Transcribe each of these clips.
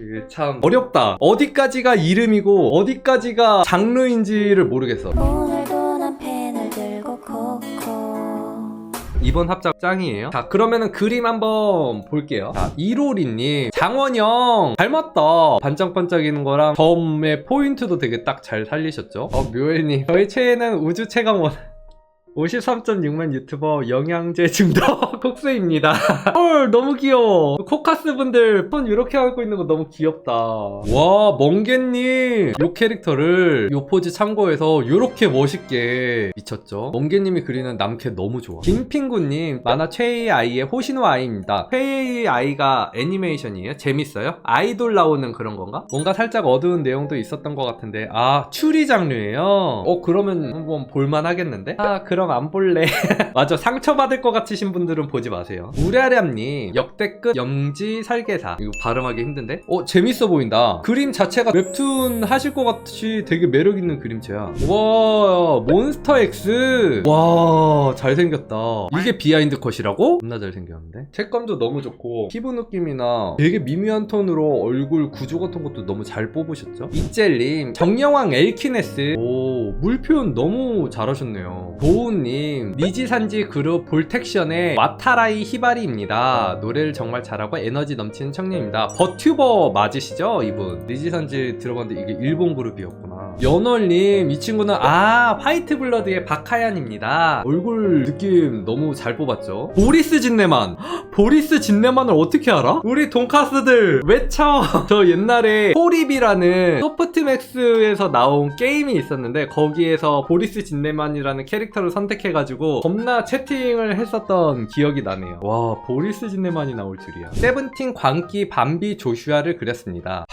이게 참 어렵다. 어디까지가 이름이고 어디까지가 장르인지를 모르겠어. 오늘도 난 펜을 들고 코코. 이번 합작 짱이에요. 자, 그러면은 그림 한번 볼게요. 자, 이로리님, 장원영 닮았다. 반짝반짝이는 거랑 점의 포인트도 되게 딱 잘 살리셨죠. 묘엘님, 저희 최애는 우주 최강원 53.6만 유튜버 영양제 중독 콕스입니다. 헐, 너무 귀여워. 코카스 분들 손 이렇게 하고 있는 거 너무 귀엽다. 와, 멍게님 요 캐릭터를 요 포즈 참고해서 이렇게 멋있게 미쳤죠. 멍게님이 그리는 남캐 너무 좋아. 김핑구님, 만화 최애의 아이의 호시노 아이입니다. 최애의 아이가 애니메이션이에요? 재밌어요? 아이돌 나오는 그런 건가? 뭔가 살짝 어두운 내용도 있었던 것 같은데. 아, 추리 장르예요? 그러면 한번 볼만 하겠는데? 그럼 안 볼래. 맞아, 상처받을 것 같으신 분들은 보지 마세요. 우랴렴님, 역대급 염지 설계사. 이거 발음하기 힘든데? 재밌어 보인다. 그림 자체가 웹툰 하실 것 같이 되게 매력있는 그림체야. 와, 몬스터 X. 와, 잘생겼다. 이게 비하인드 컷이라고? 겁나 잘생겼는데? 색감도 너무 좋고 피부 느낌이나 되게 미묘한 톤으로 얼굴 구조 같은 것도 너무 잘 뽑으셨죠? 이젤님, 정영왕 엘키네스. 오, 물 표현 너무 잘하셨네요. 도우님, 니지산지 그룹 볼텍션의 와타라이 히바리입니다. 노래를 정말 잘하고 에너지 넘치는 청년입니다. 버튜버 맞으시죠? 이분 니지산지 들어봤는데 이게 일본 그룹이었구나. 연월님, 이 친구는 화이트 블러드의 박하얀입니다. 얼굴 느낌 너무 잘 뽑았죠. 보리스 진네만. 보리스 진네만을 어떻게 알아? 우리 돈카스들 외쳐. 저 옛날에 포립이라는 소프트맥스에서 나온 게임이 있었는데 거기에서 보리스 진네만이라는 캐릭터를 선택해가지고 겁나 채팅을 했었던 기억이 나네요. 와, 보리스 진네만이 나올 줄이야. 세븐틴 광기 밤비 조슈아를 그렸습니다.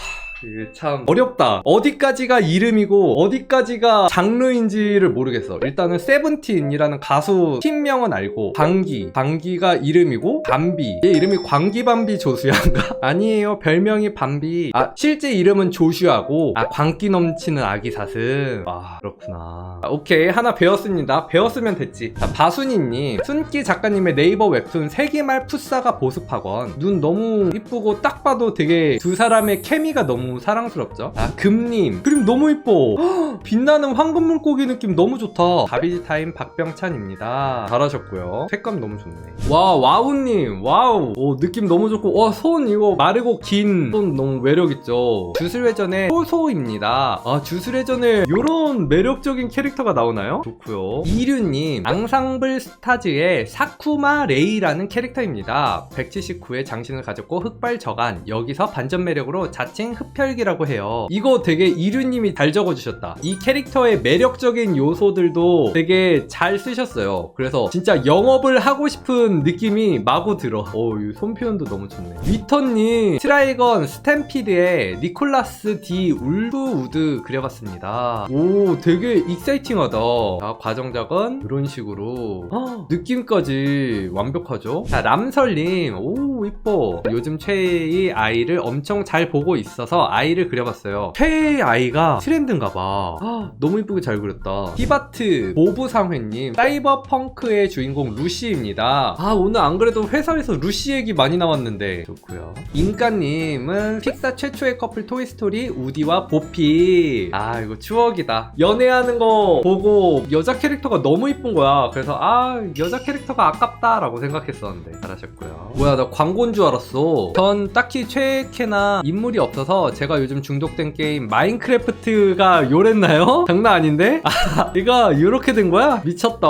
이게 참 어렵다. 어디까지가 이름이고 어디까지가 장르인지를 모르겠어. 일단은 세븐틴이라는 가수 팀명은 알고, 방기가 이름이고, 밤비, 얘 이름이 광기밤비 조슈아인가? 아니에요, 별명이 밤비. 실제 이름은 조슈아고, 광기 넘치는 아기 사슴. 그렇구나. 오케이, 하나 배웠습니다. 배웠으면 됐지. 자, 바순이님, 순기 작가님의 네이버 웹툰 세기말 풋사가 보습학원. 눈 너무 이쁘고 딱 봐도 되게 두 사람의 케미가 너무 사랑스럽죠. 금님, 그림 너무 이뻐. 빛나는 황금 물고기 느낌 너지 좋다. 가비지타임 박병찬입니다. 잘하셨고요. 색감 너무 좋네. 와, 와우님, 와우. 느낌 너무 좋고, 손 이거 마르고 긴 손 너무 매력있죠. 주술회전의 소소입니다. 주술회전에 이런 매력적인 캐릭터가 나오나요? 좋고요. 이류님, 앙상블 스타즈의 사쿠마 레이라는 캐릭터입니다. 179의 장신을 가졌고 흑발 저간, 여기서 반전 매력으로 자칭 흡혈기라고 해요. 이거 되게 이류님이 잘 적어주셨다. 이 캐릭터의 매력적인 요소들도 되게 잘 쓰셨어요. 그래서 진짜 영업을 하고 싶은 느낌이 마구 들어. 이 손 표현도 너무 좋네. 위터님, 트라이건 스탬피드의 니콜라스 디 울프우드 그려봤습니다. 오, 되게 익사이팅하다. 자, 과정작은 이런 식으로 느낌까지 완벽하죠. 자, 람설님, 오, 이뻐. 요즘 최애의 아이를 엄청 잘 보고 있어서 아이를 그려봤어요. 최애의 아이가 트렌드인가봐. 너무 이쁘게 잘 그렸다. 히바트 보부상회님, 사이버펑크의 주인공 루시입니다. 오늘 안 그래도 회사에서 루시 얘기 많이 나왔는데 좋고요. 인가님은 픽사 최초의 커플 토이스토리 우디와 보피. 이거 추억이다. 연애하는 거 보고 여자 캐릭터가 너무 이쁜 거야. 그래서 여자 캐릭터가 아깝다라고 생각했었는데 잘하셨고요. 뭐야, 나 광고인 줄 알았어. 전 딱히 최애캐나 인물이 없어서 제가 요즘 중독된 게임 마인크래프트가 요랬나요? 장난 아닌데? 얘가 이렇게 된 거야? 미쳤다.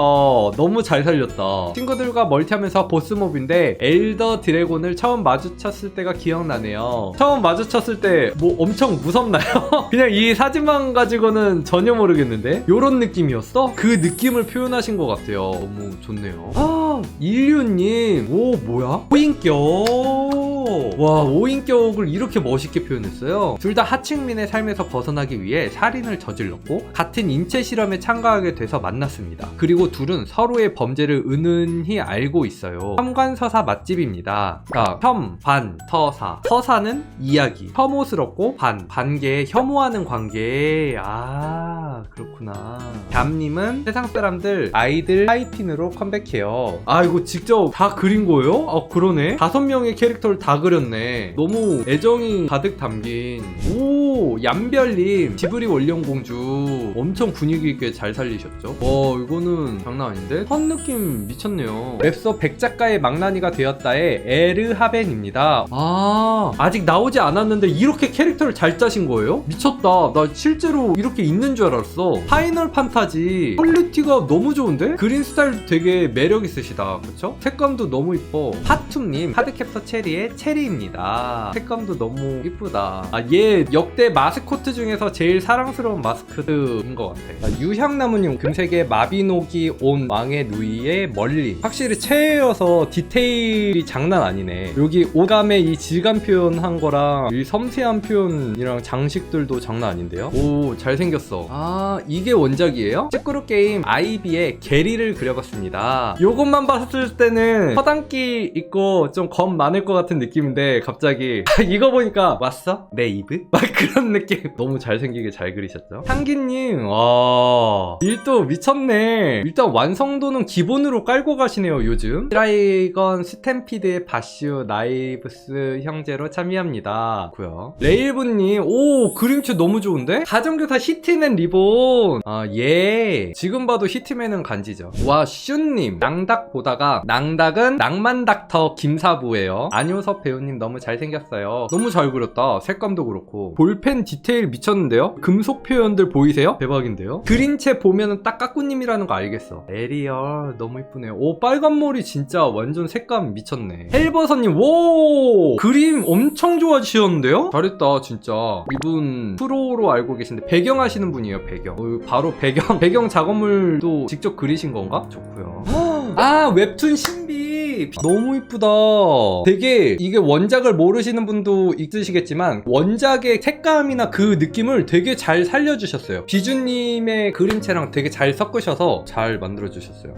너무 잘 살렸다. 친구들과 멀티하면서 보스몹인데 엘더 드래곤을 처음 마주쳤을 때가 기억나네요. 처음 마주쳤을 때 뭐 엄청 무섭나요? 그냥 이 사진만 가지고는 전혀 모르겠는데 요런 느낌이었어? 그 느낌을 표현하신 것 같아요. 너무 좋네요. 인류님, 오, 뭐야? 오인격. 와, 오인격을 이렇게 멋있게 표현했어요. 둘 다 하층민의 삶에서 벗어나기 위해 살인을 저질렀고 같은 인체 실험에 참가하게 돼서 만났습니다. 그리고 둘은 서로의 범죄를 은은히 알고 있어요. 혐관서사 맛집입니다. 자, 혐, 반, 서사. 서사는 이야기, 혐오스럽고 반개의 혐오하는 관계. 그렇구나. 담님은 세상 사람들 아이들 하이틴으로 컴백해요. 아, 이거 직접 다 그린 거예요? 아, 그러네. 5명의 캐릭터를 다 그렸네. 너무 애정이 가득 담긴. 오, 얌별님 지브리 원령공주 엄청 분위기 있게 잘 살리셨죠? 이거는 장난 아닌데? 선 느낌 미쳤네요. 웹서 100작가의 망나니가 되었다의 에르하벤입니다. 아직 나오지 않았는데 이렇게 캐릭터를 잘 짜신 거예요? 미쳤다. 나 실제로 이렇게 있는 줄 알았어. 파이널 판타지 퀄리티가 너무 좋은데? 그린 스타일도 되게 매력 있으시다. 그쵸? 색감도 너무 이뻐. 하툼님 하드캡터 체리의 체리입니다. 색감도 너무 이쁘다. 얘 역대 마스코트 중에서 제일 사랑스러운 마스코트인 것 같아. 유향나무님 금색의 마비노기 온 왕의 누이의 멀리. 확실히 최애여서 디테일이 장난 아니네. 여기 오감의 이 질감 표현한 거랑 이 섬세한 표현이랑 장식들도 장난 아닌데요? 오, 잘생겼어. 이게 원작이에요? 찌꾸루 게임 아이비의 게리를 그려봤습니다. 요것만 봤을 때는 허당끼 있고 좀 겁 많을 것 같은 느낌인데 갑자기 이거 보니까 왔어? 내 이브? 막 그런 느낌. 너무 잘생기게 잘 그리셨죠? 향기님, 와, 일도 미쳤네. 일단 완성도는 기본으로 깔고 가시네요. 요즘 드라이건 스탬피드의 바슈 나이브스 형제로 참여합니다. 고요. 레일분님, 오, 그림체 너무 좋은데? 가정교사 히트맨 리본. 예, 지금 봐도 히트맨은 간지죠. 와, 슌님, 낭닭 보다가 낭닭은 낭만닥터 김사부예요. 안효섭 배우님 너무 잘생겼어요. 너무 잘 그렸다. 색감도 그렇고 볼펜 디테일 미쳤는데요? 금속 표현들 보이세요? 대박인데요? 그림체 보면은 딱 까꾸님이라는 거 알겠어. 에리얼 너무 이쁘네요. 오, 빨간 머리 진짜 완전 색감 미쳤네. 헬버서님, 오, 그림 엄청 좋아지셨는데요? 잘했다 진짜. 이분 프로로 알고 계신데 배경 하시는 분이에요. 배경. 바로 배경 작업물도 직접 그리신 건가? 좋고요. 웹툰 신비 너무 이쁘다. 되게 이게 원작을 모르시는 분도 있으시겠지만 원작의 색감이나 그 느낌을 되게 잘 살려주셨어요. 비주님의 그림체랑 되게 잘 섞으셔서 잘 만들어주셨어요.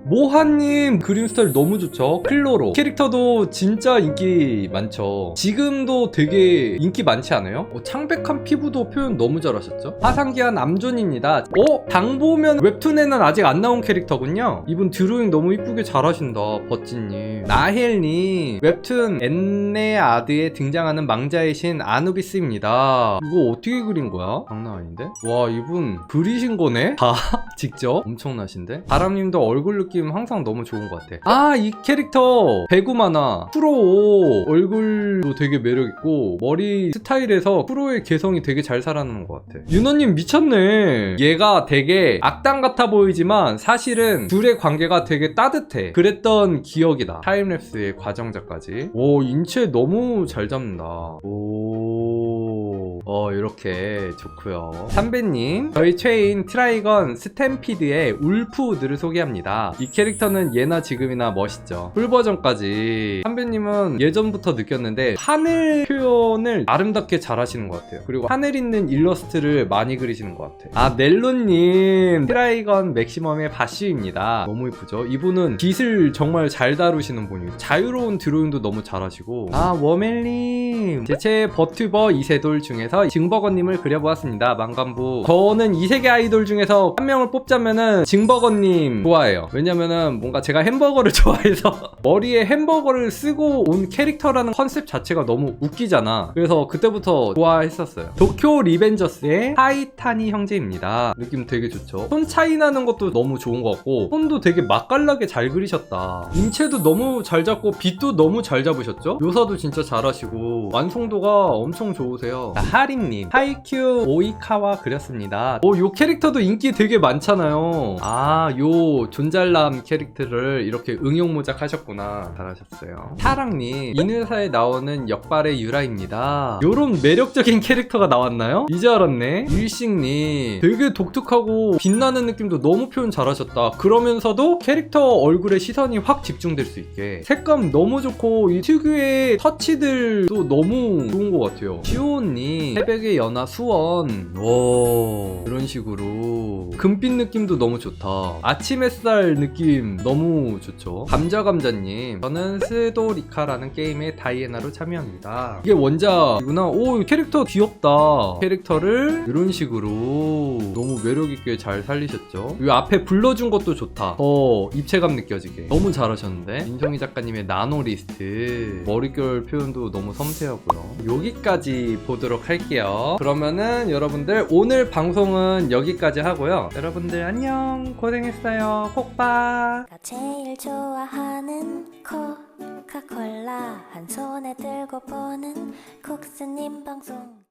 모하님 그림 스타일 너무 좋죠. 클로로 캐릭터도 진짜 인기 많죠. 지금도 되게 인기 많지 않아요? 창백한 피부도 표현 너무 잘하셨죠. 화상기한 암존입니다. 당보면 웹툰에는 아직 안 나온 캐릭터군요. 이분 드로잉 너무 이쁘게 잘하신다. 버찌님. 나헬님 웹툰 엔네아드에 등장하는 망자의 신 아누비스입니다. 이거 어떻게 그린 거야? 장난 아닌데? 와, 이분 그리신 거네? 다 직접? 엄청나신데? 바람님도 얼굴 느낌 항상 너무 좋은 것 같아. 이 캐릭터 배구만화 프로 얼굴도 되게 매력있고 머리 스타일에서 프로의 개성이 되게 잘 살아나는 것 같아. 윤호님 미쳤네. 얘가 되게 악당 같아 보이지만 사실은 둘의 관계가 되게 따뜻해. 그랬던 기억이다. 타임랩스의 과정자까지. 오, 인체 너무 잘 잡는다. 이렇게 좋고요. 삼배님, 저희 최애인 트라이건 스탬피드의 울프우드를 소개합니다. 이 캐릭터는 예나 지금이나 멋있죠. 풀버전까지. 삼배님은 예전부터 느꼈는데 하늘 표현을 아름답게 잘 하시는 것 같아요. 그리고 하늘 있는 일러스트를 많이 그리시는 것 같아요. 넬로님, 트라이건 맥시멈의 바쉬입니다. 너무 이쁘죠? 이분은 빛을 정말 잘 다루시는 분이에요. 자유로운 드로잉도 너무 잘하시고. 워멜님, 제체 버튜버 이세돌 중에서 징버거님을 그려보았습니다. 망간부. 저는 이 세계 아이돌 중에서 한 명을 뽑자면은 징버거님 좋아해요. 왜냐면은 뭔가 제가 햄버거를 좋아해서 머리에 햄버거를 쓰고 온 캐릭터라는 컨셉 자체가 너무 웃기잖아. 그래서 그때부터 좋아했었어요. 도쿄 리벤저스의 타이타니 형제입니다. 느낌 되게 좋죠. 손 차이 나는 것도 너무 좋은 것 같고 손도 되게 맛깔나게 잘 그리셨다. 인체도 너무 잘 잡고 빛도 너무 잘 잡으셨죠? 묘사도 진짜 잘하시고 완성도가 엄청 좋으세요. 하림님, 하이큐 오이카와 그렸습니다. 요 캐릭터도 인기 되게 많잖아요. 요 존잘남 캐릭터를 이렇게 응용모작 하셨구나. 잘하셨어요. 타랑님, 인회사에 나오는 역발의 유라입니다. 요런 매력적인 캐릭터가 나왔나요? 이제 알았네. 일식님, 되게 독특하고 빛나는 느낌도 너무 표현 잘하셨다. 그러면서도 캐릭터 얼굴에 시선이 확 집중될 수 있게 색감 너무 좋고 이 특유의 터치들도 너무 좋은 것 같아요. 시오님, 새벽의 연화 수원. 오, 이런 식으로 금빛 느낌도 너무 좋다. 아침 햇살 느낌 너무 좋죠. 감자감자님, 저는 스도리카라는 게임의 다이애나로 참여합니다. 이게 원작이구나. 오, 캐릭터 귀엽다. 캐릭터를 이런 식으로 너무 매력있게 잘 살리셨죠. 이 앞에 불러준 것도 좋다. 더 입체감 느껴지게 너무 잘하셨는데. 민정희 작가님의 나노리스트, 머릿결 표현도 너무 섬세하고요. 여기까지 보도록 할게요. 그러면은 여러분들 오늘 방송은 여기까지 하고요. 여러분들 안녕, 고생했어요. 꼭 봐. 내가 제일 좋아하는 코카콜라 한 손에 들고 보는 국스님 방송